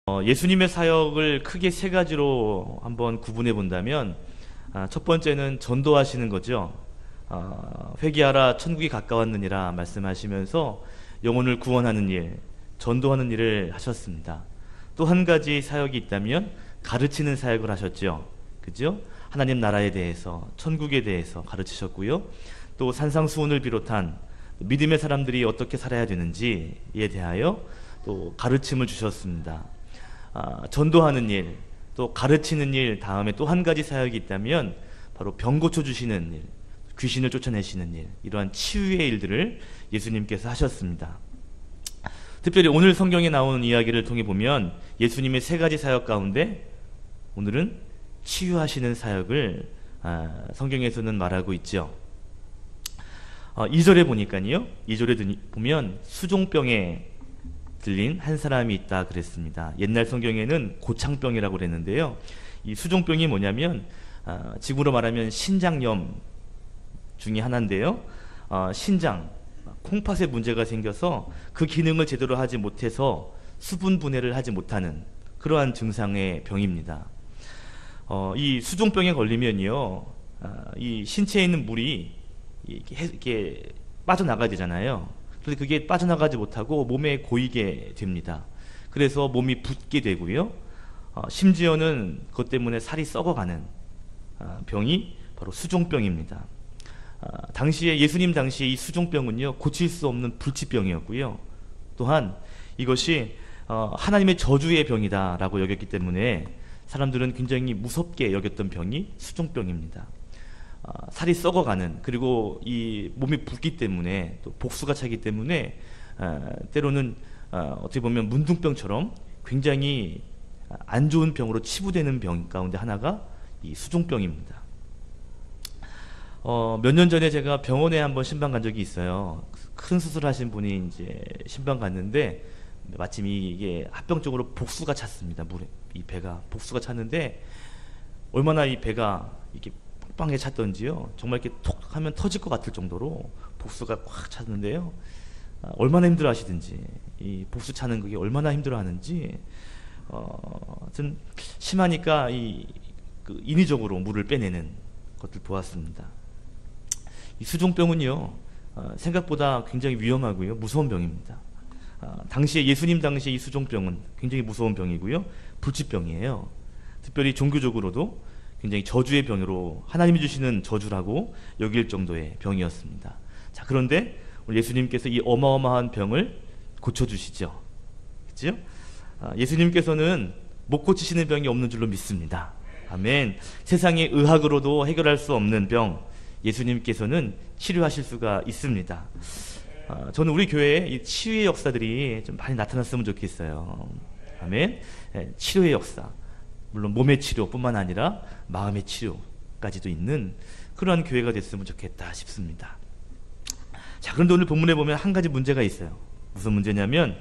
예수님의 사역을 크게 세 가지로 한번 구분해 본다면, 첫 번째는 전도하시는 거죠. 회개하라 천국이 가까웠느니라 말씀하시면서 영혼을 구원하는 일, 전도하는 일을 하셨습니다. 또 한 가지 사역이 있다면 가르치는 사역을 하셨죠. 그죠? 하나님 나라에 대해서, 천국에 대해서 가르치셨고요. 또 산상수훈을 비롯한 믿음의 사람들이 어떻게 살아야 되는지에 대하여 또 가르침을 주셨습니다. 전도하는 일, 또 가르치는 일 다음에 또 한 가지 사역이 있다면 바로 병 고쳐주시는 일, 귀신을 쫓아내시는 일, 이러한 치유의 일들을 예수님께서 하셨습니다. 특별히 오늘 성경에 나오는 이야기를 통해 보면 예수님의 세 가지 사역 가운데 오늘은 치유하시는 사역을 성경에서는 말하고 있죠. 2절에 보니까요, 2절에 보면 수종병에 들린 한 사람이 있다 그랬습니다. 옛날 성경에는 고창병이라고 그랬는데요, 이 수종병이 뭐냐면 지금으로 말하면 신장염 중에 하나인데요, 신장, 콩팥에 문제가 생겨서 그 기능을 제대로 하지 못해서 수분 분해를 하지 못하는 그러한 증상의 병입니다. 이 수종병에 걸리면요, 이 신체에 있는 물이 이렇게 빠져나가야 되잖아요. 그런데 그게 빠져나가지 못하고 몸에 고이게 됩니다. 그래서 몸이 붓게 되고요, 심지어는 그것 때문에 살이 썩어가는 병이 바로 수종병입니다. 당시에 예수님 당시에 이 수종병은요, 고칠 수 없는 불치병이었고요, 또한 이것이 하나님의 저주의 병이다라고 여겼기 때문에 사람들은 굉장히 무섭게 여겼던 병이 수종병입니다. 살이 썩어가는, 그리고 이 몸이 붓기 때문에 또 복수가 차기 때문에 때로는 어떻게 보면 문둥병처럼 굉장히 안 좋은 병으로 치부되는 병 가운데 하나가 이 수종병입니다. 몇 년 전에 제가 병원에 한번 신방 간 적이 있어요. 큰 수술하신 분이 이제 신방 갔는데 마침 이게 합병증으로 복수가 찼습니다. 이 배가 복수가 찼는데 얼마나 이 배가 이렇게 빵빵하게 찼던지요, 정말 이렇게 톡 하면 터질 것 같을 정도로 복수가 꽉 찼는데요, 얼마나 힘들어 하시든지, 이 복수 차는 그게 얼마나 힘들어 하는지, 하여튼 심하니까 인위적으로 물을 빼내는 것들 보았습니다. 이 수종병은요, 생각보다 굉장히 위험하고요, 무서운 병입니다. 당시에 예수님 당시에 이 수종병은 굉장히 무서운 병이고요, 불치병이에요. 특별히 종교적으로도 굉장히 저주의 병으로, 하나님이 주시는 저주라고 여길 정도의 병이었습니다. 자, 그런데 우리 예수님께서 이 어마어마한 병을 고쳐주시죠. 그렇죠? 예수님께서는 못 고치시는 병이 없는 줄로 믿습니다. 아멘. 세상의 의학으로도 해결할 수 없는 병, 예수님께서는 치료하실 수가 있습니다. 저는 우리 교회에 이 치유의 역사들이 좀 많이 나타났으면 좋겠어요. 아멘. 치료의 역사, 물론 몸의 치료뿐만 아니라 마음의 치료까지도 있는 그러한 교회가 됐으면 좋겠다 싶습니다. 자, 그런데 오늘 본문에 보면 한 가지 문제가 있어요. 무슨 문제냐면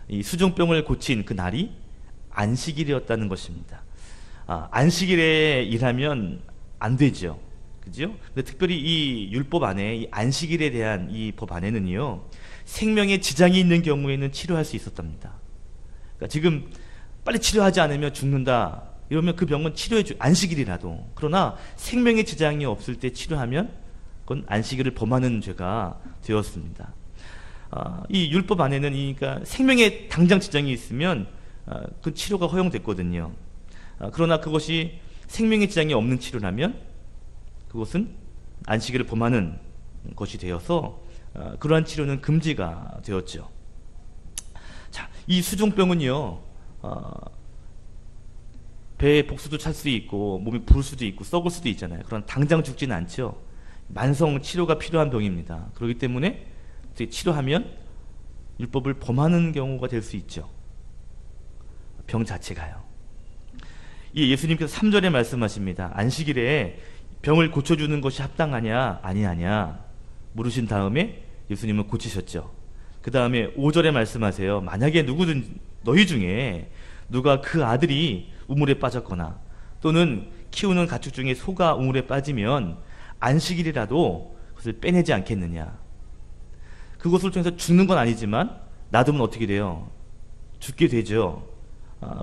이 수종병을 고친 그 날이 안식일이었다는 것입니다. 안식일에 일하면 안 되죠. 그죠? 근데 특별히 이 율법 안에, 이 안식일에 대한 이 법 안에는요, 생명에 지장이 있는 경우에는 치료할 수 있었답니다. 그러니까 지금 빨리 치료하지 않으면 죽는다 이러면 그 병은 치료해줘, 안식일이라도. 그러나 생명에 지장이 없을 때 치료하면 그건 안식일을 범하는 죄가 되었습니다. 이 율법 안에는 그러니까 생명에 당장 지장이 있으면 그 치료가 허용됐거든요. 그러나 그것이 생명에 지장이 없는 치료라면 그것은 안식일을 범하는 것이 되어서 그러한 치료는 금지가 되었죠. 자, 이 수종병은요, 배에 복수도 찰 수 있고 몸이 부을 수도 있고 썩을 수도 있잖아요. 그러나 당장 죽지는 않죠. 만성 치료가 필요한 병입니다. 그렇기 때문에 치료하면 율법을 범하는 경우가 될 수 있죠. 병 자체가요. 이 예수님께서 3절에 말씀하십니다. 안식일에 병을 고쳐주는 것이 합당하냐 아니하냐 물으신 다음에 예수님은 고치셨죠. 그 다음에 5절에 말씀하세요. 만약에 누구든 너희 중에 누가 그 아들이 우물에 빠졌거나 또는 키우는 가축 중에 소가 우물에 빠지면 안식일이라도 그것을 빼내지 않겠느냐. 그것을 통해서 죽는 건 아니지만 놔두면 어떻게 돼요? 죽게 되죠.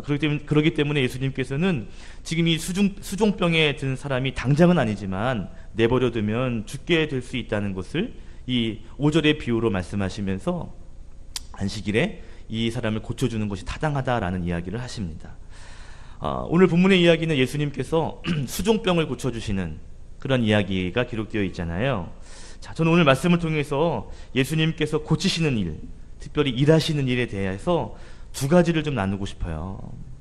그렇기 때문에 예수님께서는 지금 이 수종병에 든 사람이 당장은 아니지만 내버려두면 죽게 될 수 있다는 것을 이 5절의 비유로 말씀하시면서 안식일에 이 사람을 고쳐주는 것이 타당하다라는 이야기를 하십니다. 오늘 본문의 이야기는 예수님께서 수종병을 고쳐주시는 그런 이야기가 기록되어 있잖아요. 자, 저는 오늘 말씀을 통해서 예수님께서 고치시는 일, 특별히 일하시는 일에 대해서 두 가지를 좀 나누고 싶어요.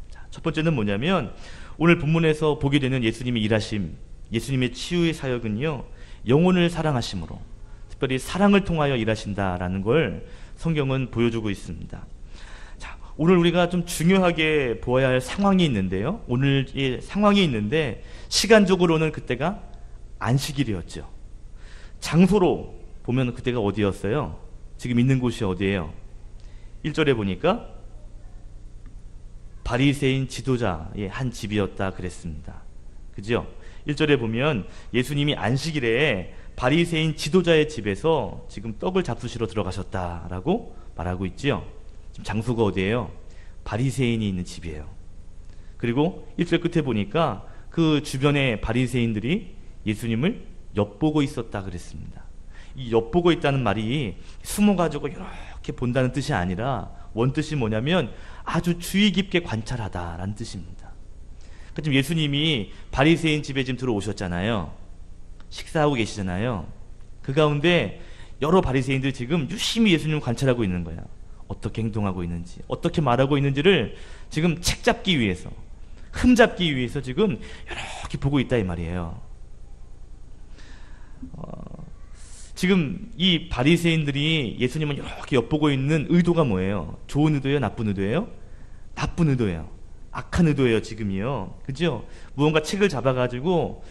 자, 첫 번째는 뭐냐면 오늘 본문에서 보게 되는 예수님의 일하심, 예수님의 치유의 사역은요, 영혼을 사랑하심으로, 특별히 사랑을 통하여 일하신다라는 걸 성경은 보여주고 있습니다. 자, 오늘 우리가 좀 중요하게 보아야 할 상황이 있는데요. 오늘의 상황이 있는데 시간적으로는 그때가 안식일이었죠. 장소로 보면 그때가 어디였어요? 지금 있는 곳이 어디예요? 1절에 보니까 바리새인 지도자의 한 집이었다 그랬습니다. 그죠? 1절에 보면 예수님이 안식일에 바리새인 지도자의 집에서 지금 떡을 잡수시러 들어가셨다라고 말하고 있지요. 지금 장소가 어디예요? 바리새인이 있는 집이에요. 그리고 1절 끝에 보니까 그 주변의 바리새인들이 예수님을 엿보고 있었다 그랬습니다. 이 엿보고 있다는 말이 숨어가지고 이렇게 본다는 뜻이 아니라 원뜻이 뭐냐면 아주 주의 깊게 관찰하다라는 뜻입니다. 그러니까 지금 예수님이 바리새인 집에 지금 들어오셨잖아요. 식사하고 계시잖아요. 그 가운데 여러 바리새인들이 지금 유심히 예수님을 관찰하고 있는 거야. 어떻게 행동하고 있는지, 어떻게 말하고 있는지를 지금 책 잡기 위해서, 흠 잡기 위해서 지금 이렇게 보고 있다 이 말이에요. 지금 이 바리새인들이 예수님을 이렇게 엿보고 있는 의도가 뭐예요? 좋은 의도예요? 나쁜 의도예요? 나쁜 의도예요. 악한 의도예요, 지금이요. 그죠? 무언가 책을 잡아가지고,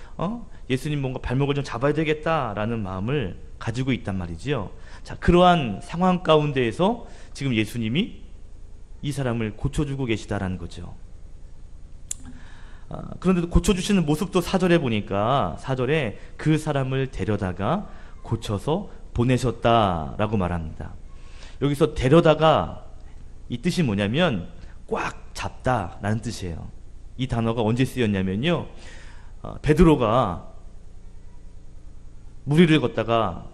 예수님 뭔가 발목을 좀 잡아야 되겠다라는 마음을 가지고 있단 말이지요. 자, 그러한 상황 가운데에서 지금 예수님이 이 사람을 고쳐주고 계시다라는 거죠. 그런데도 고쳐주시는 모습도 4절에 보니까 4절에 그 사람을 데려다가 고쳐서 보내셨다라고 말합니다. 여기서 데려다가 이 뜻이 뭐냐면 꽉 잡다라는 뜻이에요. 이 단어가 언제 쓰였냐면요, 베드로가 물 위를 걷다가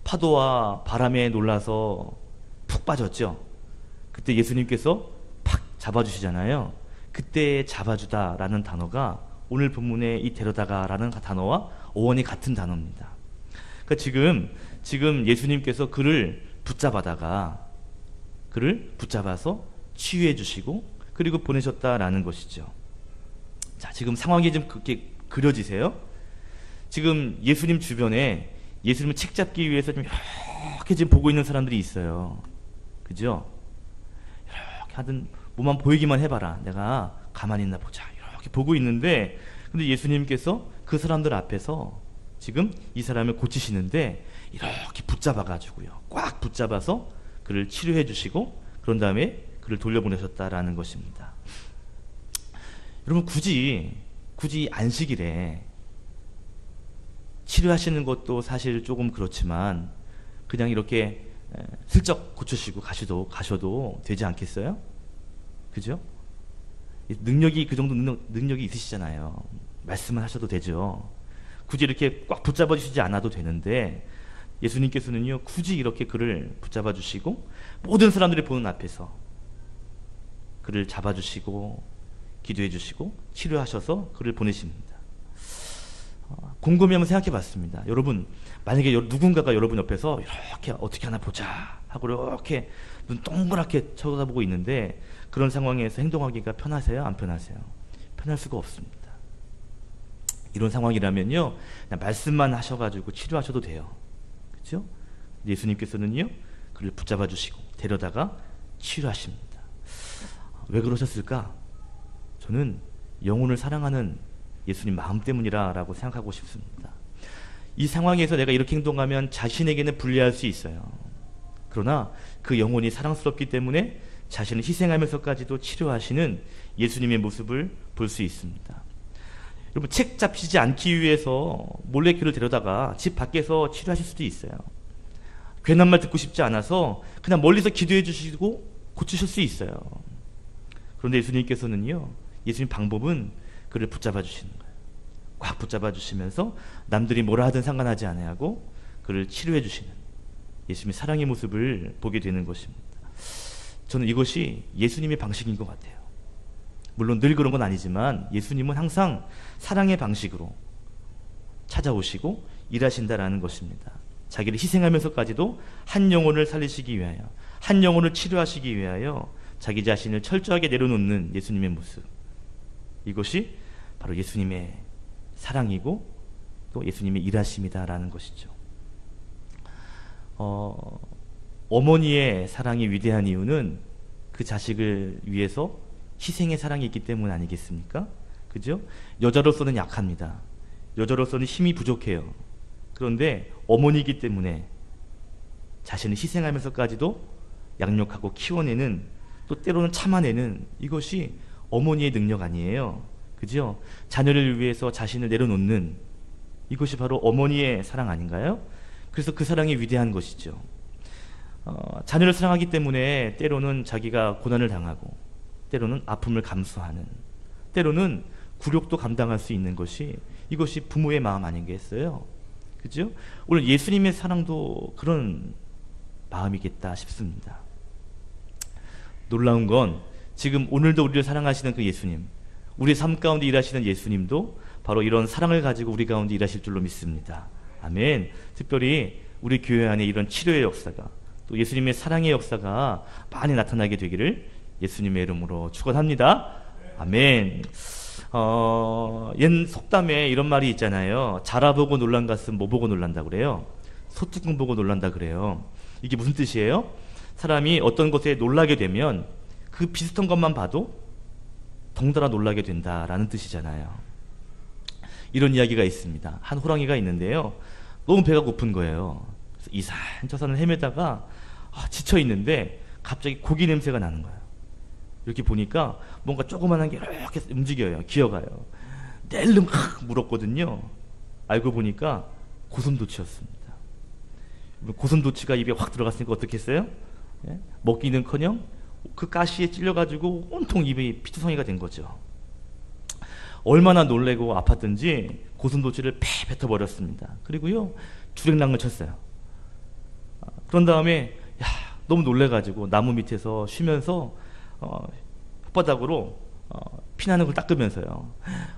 파도와 바람에 놀라서 푹 빠졌죠. 그때 예수님께서 팍 잡아주시잖아요. 그때 잡아주다라는 단어가 오늘 본문의 이 데려다가라는 단어와 어원이 같은 단어입니다. 그러니까 지금 예수님께서 그를 붙잡아서 치유해 주시고 그리고 보내셨다라는 것이죠. 자, 지금 상황이 좀 그렇게 그려지세요? 지금 예수님 주변에 예수님을 책 잡기 위해서 좀 이렇게 지금 보고 있는 사람들이 있어요. 그죠? 이렇게 하든 뭐만 보이기만 해봐라. 내가 가만히 있나 보자. 이렇게 보고 있는데, 근데 예수님께서 그 사람들 앞에서 지금 이 사람을 고치시는데 이렇게 붙잡아가지고요. 꽉 붙잡아서 그를 치료해 주시고 그런 다음에 그를 돌려보내셨다라는 것입니다. 여러분, 굳이 안식일에 치료하시는 것도 사실 조금 그렇지만 그냥 이렇게 슬쩍 고치시고 가셔도 되지 않겠어요? 그죠? 능력이 그 정도 능력이 있으시잖아요. 말씀을 하셔도 되죠. 굳이 이렇게 꽉 붙잡아 주시지 않아도 되는데 예수님께서는요, 굳이 이렇게 그를 붙잡아 주시고 모든 사람들이 보는 앞에서 그를 잡아 주시고 기도해 주시고 치료하셔서 그를 보내십니다. 곰곰이 한번 생각해 봤습니다. 여러분, 만약에 누군가가 여러분 옆에서 이렇게 어떻게 하나 보자 하고 이렇게 눈 동그랗게 쳐다보고 있는데 그런 상황에서 행동하기가 편하세요? 안 편하세요? 편할 수가 없습니다. 이런 상황이라면요, 그냥 말씀만 하셔가지고 치료하셔도 돼요. 그렇죠? 예수님께서는요, 그를 붙잡아 주시고 데려다가 치료하십니다. 왜 그러셨을까? 저는 영혼을 사랑하는 예수님 마음 때문이라고 생각하고 싶습니다. 이 상황에서 내가 이렇게 행동하면 자신에게는 불리할 수 있어요. 그러나 그 영혼이 사랑스럽기 때문에 자신을 희생하면서까지도 치료하시는 예수님의 모습을 볼 수 있습니다. 여러분, 책 잡히지 않기 위해서 몰래 그를 데려다가 집 밖에서 치료하실 수도 있어요. 괜한 말 듣고 싶지 않아서 그냥 멀리서 기도해 주시고 고치실 수 있어요. 그런데 예수님께서는요, 예수님 방법은 그를 붙잡아 주시는 거예요. 꽉 붙잡아 주시면서 남들이 뭐라 하든 상관하지 않아하고 그를 치료해 주시는 예수님의 사랑의 모습을 보게 되는 것입니다. 저는 이것이 예수님의 방식인 것 같아요. 물론 늘 그런 건 아니지만 예수님은 항상 사랑의 방식으로 찾아오시고 일하신다라는 것입니다. 자기를 희생하면서까지도 한 영혼을 살리시기 위하여, 한 영혼을 치료하시기 위하여 자기 자신을 철저하게 내려놓는 예수님의 모습, 이것이 바로 예수님의 사랑이고 또 예수님의 일하심이다라는 것이죠. 어머니의 사랑이 위대한 이유는 그 자식을 위해서 희생의 사랑이 있기 때문 아니겠습니까? 그죠? 여자로서는 약합니다. 여자로서는 힘이 부족해요. 그런데 어머니이기 때문에 자신을 희생하면서까지도 양육하고 키워내는, 또 때로는 참아내는, 이것이 어머니의 능력 아니에요. 그죠? 자녀를 위해서 자신을 내려놓는, 이것이 바로 어머니의 사랑 아닌가요? 그래서 그 사랑이 위대한 것이죠. 자녀를 사랑하기 때문에 때로는 자기가 고난을 당하고, 때로는 아픔을 감수하는, 때로는 굴욕도 감당할 수 있는 것이, 이것이 부모의 마음 아닌겠어요? 그죠? 오늘 예수님의 사랑도 그런 마음이겠다 싶습니다. 놀라운 건 지금 오늘도 우리를 사랑하시는 그 예수님, 우리의 삶 가운데 일하시는 예수님도 바로 이런 사랑을 가지고 우리 가운데 일하실 줄로 믿습니다. 아멘. 특별히 우리 교회 안에 이런 치료의 역사가, 또 예수님의 사랑의 역사가 많이 나타나게 되기를 예수님의 이름으로 축원합니다. 아멘. 옛 속담에 이런 말이 있잖아요. 자라보고 놀란 가슴 뭐 보고 놀란다 그래요? 소뚜껑 보고 놀란다 그래요. 이게 무슨 뜻이에요? 사람이 어떤 것에 놀라게 되면 그 비슷한 것만 봐도 덩달아 놀라게 된다라는 뜻이잖아요. 이런 이야기가 있습니다. 한 호랑이가 있는데요, 너무 배가 고픈 거예요. 그래서 이 산 저 산을 헤매다가 지쳐 있는데 갑자기 고기 냄새가 나는 거예요. 이렇게 보니까 뭔가 조그만한 게 이렇게 움직여요. 기어가요. 낼름 물었거든요. 알고 보니까 고슴도치였습니다. 고슴도치가 입에 확 들어갔으니까 어떻게 했어요? 예? 먹기는커녕 그 가시에 찔려가지고 온통 입에 피투성이가 된 거죠. 얼마나 놀래고 아팠던지 고슴도치를 패 뱉어버렸습니다. 그리고요, 주랭랑을 쳤어요. 그런 다음에 너무 놀래가지고 나무 밑에서 쉬면서 혓바닥으로 피나는 걸 닦으면서요,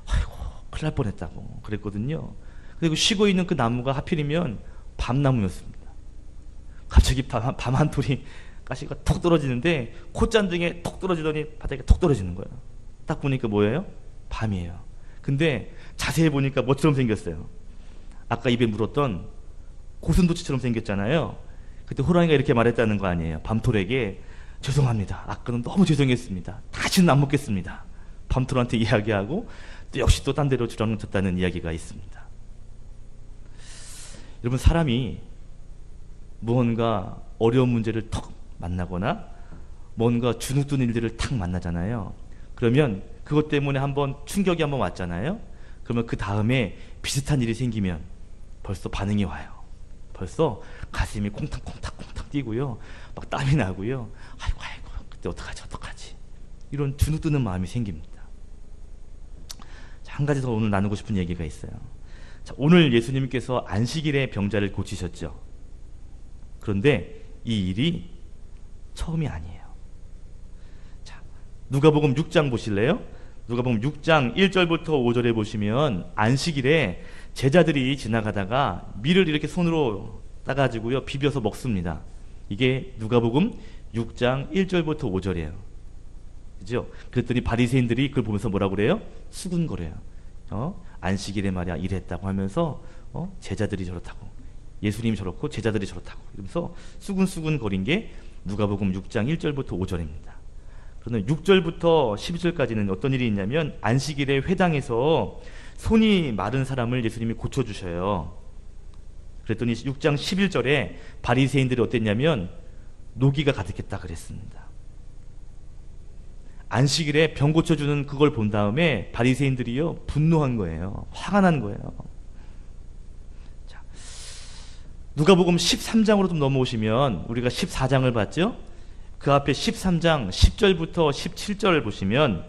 아이고 큰일 날 뻔했다고 그랬거든요. 그리고 쉬고 있는 그 나무가 하필이면 밤나무였습니다. 갑자기 밤 한 톨이 가시가 톡 떨어지는데 콧잔등에 톡 떨어지더니 바닥에 톡 떨어지는 거예요. 딱 보니까 뭐예요? 밤이에요. 근데 자세히 보니까 뭐처럼 생겼어요? 아까 입에 물었던 고슴도치처럼 생겼잖아요. 그때 호랑이가 이렇게 말했다는 거 아니에요? 밤톨에게 죄송합니다. 아까는 너무 죄송했습니다. 다시는 안 먹겠습니다. 밤톨한테 이야기하고 또 역시 또 딴 데로 주랑쳤다는 이야기가 있습니다. 여러분, 사람이 무언가 어려운 문제를 턱 만나거나 뭔가 주눅든 일들을 탁 만나잖아요. 그러면 그것 때문에 한번 충격이 한번 왔잖아요. 그러면 그 다음에 비슷한 일이 생기면 벌써 반응이 와요. 벌써 가슴이 콩닥콩닥콩닥 뛰고요, 막 땀이 나고요. 아이고 그때 어떡하지 이런 주눅드는 마음이 생깁니다. 자, 한 가지 더 오늘 나누고 싶은 얘기가 있어요. 자, 오늘 예수님께서 안식일에 병자를 고치셨죠. 그런데 이 일이 처음이 아니에요. 자, 누가복음 6장 보실래요? 누가복음 6장 1절부터 5절에 보시면 안식일에 제자들이 지나가다가 밀을 이렇게 손으로 따가지고요, 비벼서 먹습니다. 이게 누가복음 6장 1절부터 5절이에요. 그죠? 그랬더니 바리새인들이 그걸 보면서 뭐라고 그래요? 수군거려요. 안식일에 말이야 이랬다고 하면서 제자들이 저렇다고, 예수님이 저렇고 제자들이 저렇다고 이러면서 수군수군 거린 게 누가복음 6장 1절부터 5절입니다. 그러면 6절부터 12절까지는 어떤 일이 있냐면 안식일에 회당에서 손이 마른 사람을 예수님이 고쳐주셔요. 그랬더니 6장 11절에 바리새인들이 어땠냐면 노기가 가득했다 그랬습니다. 안식일에 병 고쳐주는 그걸 본 다음에 바리새인들이요 분노한 거예요. 화가 난 거예요. 자, 누가복음 13장으로 좀 넘어오시면 우리가 14장을 봤죠? 그 앞에 13장 10절부터 17절을 보시면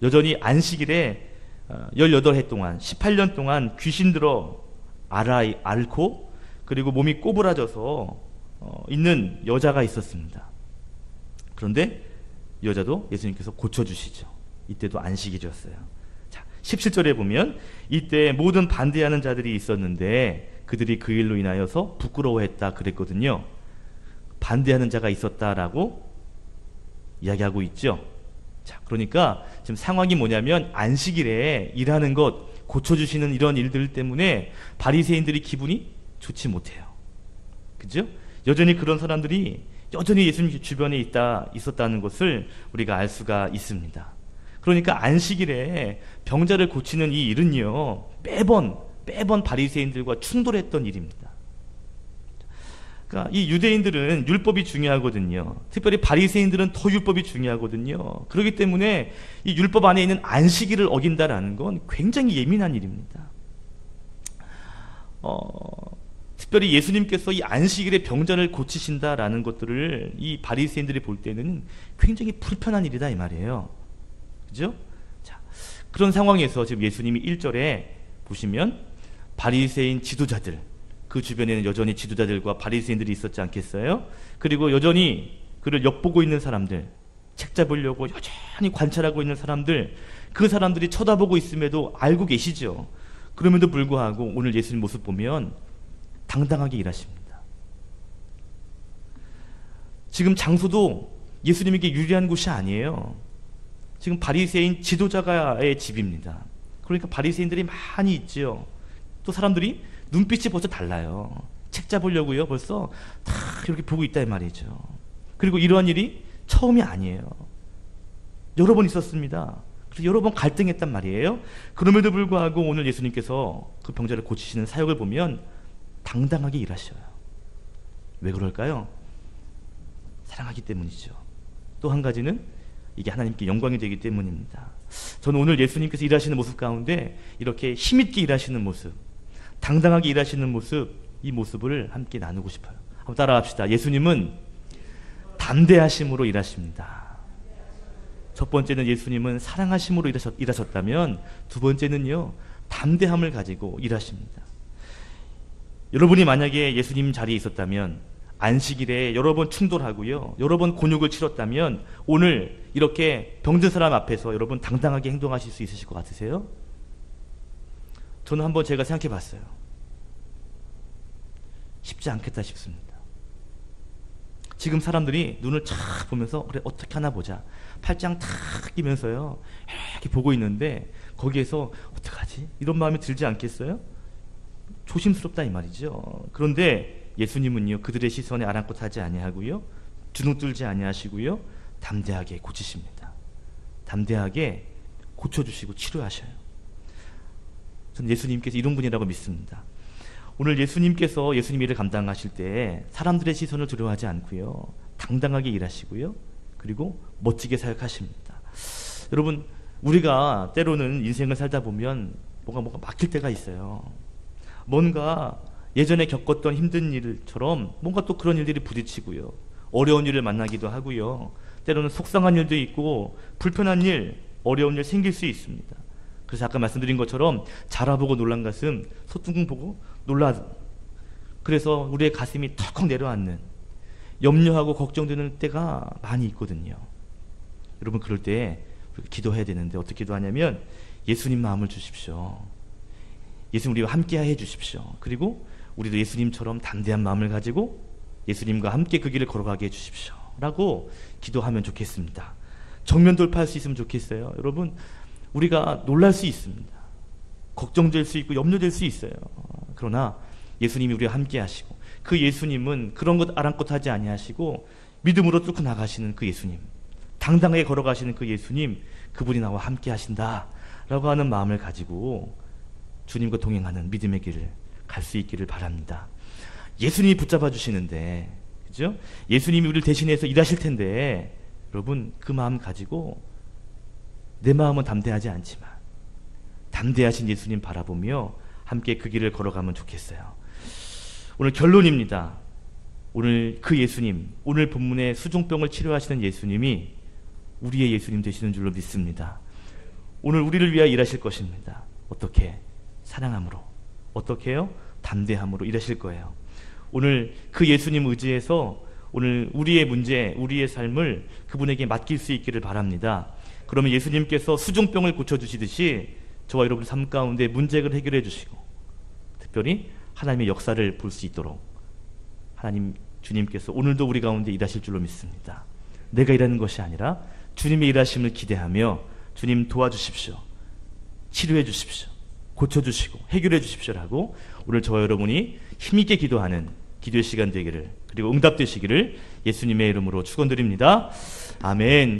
여전히 안식일에 18해 동안 18년 동안 귀신 들어 앓고 그리고 몸이 꼬부라져서 있는 여자가 있었습니다. 그런데 이 여자도 예수님께서 고쳐주시죠. 이때도 안식일이었어요. 자, 17절에 보면 이때 모든 반대하는 자들이 있었는데 그들이 그 일로 인하여서 부끄러워했다 그랬거든요. 반대하는 자가 있었다라고 이야기하고 있죠. 자, 그러니까 지금 상황이 뭐냐면 안식일에 일하는 것, 고쳐주시는 이런 일들 때문에 바리새인들이 기분이 좋지 못해요. 그죠? 여전히 그런 사람들이 여전히 예수님 주변에 있었다는 것을 우리가 알 수가 있습니다. 그러니까 안식일에 병자를 고치는 이 일은요, 매번 바리새인들과 충돌했던 일입니다. 그러니까 이 유대인들은 율법이 중요하거든요. 특별히 바리새인들은 더 율법이 중요하거든요. 그렇기 때문에 이 율법 안에 있는 안식일을 어긴다라는 건 굉장히 예민한 일입니다. 특별히 예수님께서 이 안식일에 병자를 고치신다라는 것들을 이 바리새인들이 볼 때는 굉장히 불편한 일이다 이 말이에요. 그죠? 자, 그런 상황에서 지금 예수님이 1절에 보시면 바리새인 지도자들, 그 주변에는 여전히 지도자들과 바리새인들이 있었지 않겠어요? 그리고 여전히 그를 엿보고 있는 사람들, 책 잡으려고 여전히 관찰하고 있는 사람들, 그 사람들이 쳐다보고 있음에도 알고 계시죠. 그럼에도 불구하고 오늘 예수님 모습 보면 당당하게 일하십니다. 지금 장소도 예수님에게 유리한 곳이 아니에요. 지금 바리새인 지도자가의 집입니다. 그러니까 바리새인들이 많이 있죠. 또 사람들이 눈빛이 벌써 달라요. 책 잡으려고요. 벌써 다 이렇게 보고 있다 이 말이죠. 그리고 이러한 일이 처음이 아니에요. 여러 번 있었습니다. 그래서 여러 번 갈등했단 말이에요. 그럼에도 불구하고 오늘 예수님께서 그 병자를 고치시는 사역을 보면 당당하게 일하셔요. 왜 그럴까요? 사랑하기 때문이죠. 또 한 가지는 이게 하나님께 영광이 되기 때문입니다. 저는 오늘 예수님께서 일하시는 모습 가운데 이렇게 힘있게 일하시는 모습, 당당하게 일하시는 모습, 이 모습을 함께 나누고 싶어요. 한번 따라합시다. 예수님은 담대하심으로 일하십니다. 첫 번째는 예수님은 사랑하심으로 일하셨다면 두 번째는요, 담대함을 가지고 일하십니다. 여러분이 만약에 예수님 자리에 있었다면 안식일에 여러 번 충돌하고요, 여러 번 곤욕을 치렀다면 오늘 이렇게 병든 사람 앞에서 여러분 당당하게 행동하실 수 있으실 것 같으세요? 저는 한번 제가 생각해 봤어요. 쉽지 않겠다 싶습니다. 지금 사람들이 눈을 착 보면서 그래 어떻게 하나 보자, 팔짱 탁 끼면서요 이렇게 보고 있는데 거기에서 어떡하지? 이런 마음이 들지 않겠어요? 조심스럽다 이 말이죠. 그런데 예수님은요 그들의 시선에 아랑곳하지 아니하고요, 주눅 들지 아니하시고요, 담대하게 고치십니다. 담대하게 고쳐주시고 치료하셔요. 저는 예수님께서 이런 분이라고 믿습니다. 오늘 예수님께서 예수님 일을 감당하실 때 사람들의 시선을 두려워하지 않고요, 당당하게 일하시고요, 그리고 멋지게 사역하십니다. 여러분, 우리가 때로는 인생을 살다 보면 뭐가 막힐 때가 있어요. 뭔가 예전에 겪었던 힘든 일처럼 뭔가 또 그런 일들이 부딪히고요, 어려운 일을 만나기도 하고요, 때로는 속상한 일도 있고 불편한 일, 어려운 일 생길 수 있습니다. 그래서 아까 말씀드린 것처럼 자라보고 놀란 가슴, 소뚜껑 보고 놀라, 그래서 우리의 가슴이 턱 내려앉는, 염려하고 걱정되는 때가 많이 있거든요. 여러분, 그럴 때 기도해야 되는데 어떻게 기도하냐면 예수님 마음을 주십시오. 예수님 우리와 함께 해 주십시오. 그리고 우리도 예수님처럼 담대한 마음을 가지고 예수님과 함께 그 길을 걸어가게 해 주십시오 라고 기도하면 좋겠습니다. 정면 돌파할 수 있으면 좋겠어요. 여러분, 우리가 놀랄 수 있습니다. 걱정될 수 있고 염려될 수 있어요. 그러나 예수님이 우리와 함께 하시고, 그 예수님은 그런 것 아랑곳하지 아니하시고 믿음으로 뚫고 나가시는 그 예수님, 당당하게 걸어가시는 그 예수님, 그분이 나와 함께 하신다 라고 하는 마음을 가지고 주님과 동행하는 믿음의 길을 갈 수 있기를 바랍니다. 예수님이 붙잡아 주시는데, 그죠? 예수님이 우리를 대신해서 일하실 텐데, 여러분 그 마음 가지고, 내 마음은 담대하지 않지만 담대하신 예수님 바라보며 함께 그 길을 걸어가면 좋겠어요. 오늘 결론입니다. 오늘 그 예수님, 오늘 본문의 수종병을 치료하시는 예수님이 우리의 예수님 되시는 줄로 믿습니다. 오늘 우리를 위하여 일하실 것입니다. 어떻게? 사랑함으로. 어떻게요? 담대함으로 일하실 거예요. 오늘 그 예수님 의지해서 오늘 우리의 문제, 우리의 삶을 그분에게 맡길 수 있기를 바랍니다. 그러면 예수님께서 수종병을 고쳐주시듯이 저와 여러분 삶 가운데 문제를 해결해 주시고 특별히 하나님의 역사를 볼 수 있도록 하나님 주님께서 오늘도 우리 가운데 일하실 줄로 믿습니다. 내가 일하는 것이 아니라 주님의 일하심을 기대하며 주님 도와주십시오. 치료해 주십시오. 고쳐주시고 해결해 주십시오라고 오늘 저와 여러분이 힘있게 기도하는 기도의 시간 되기를 그리고 응답되시기를 예수님의 이름으로 축원드립니다. 아멘.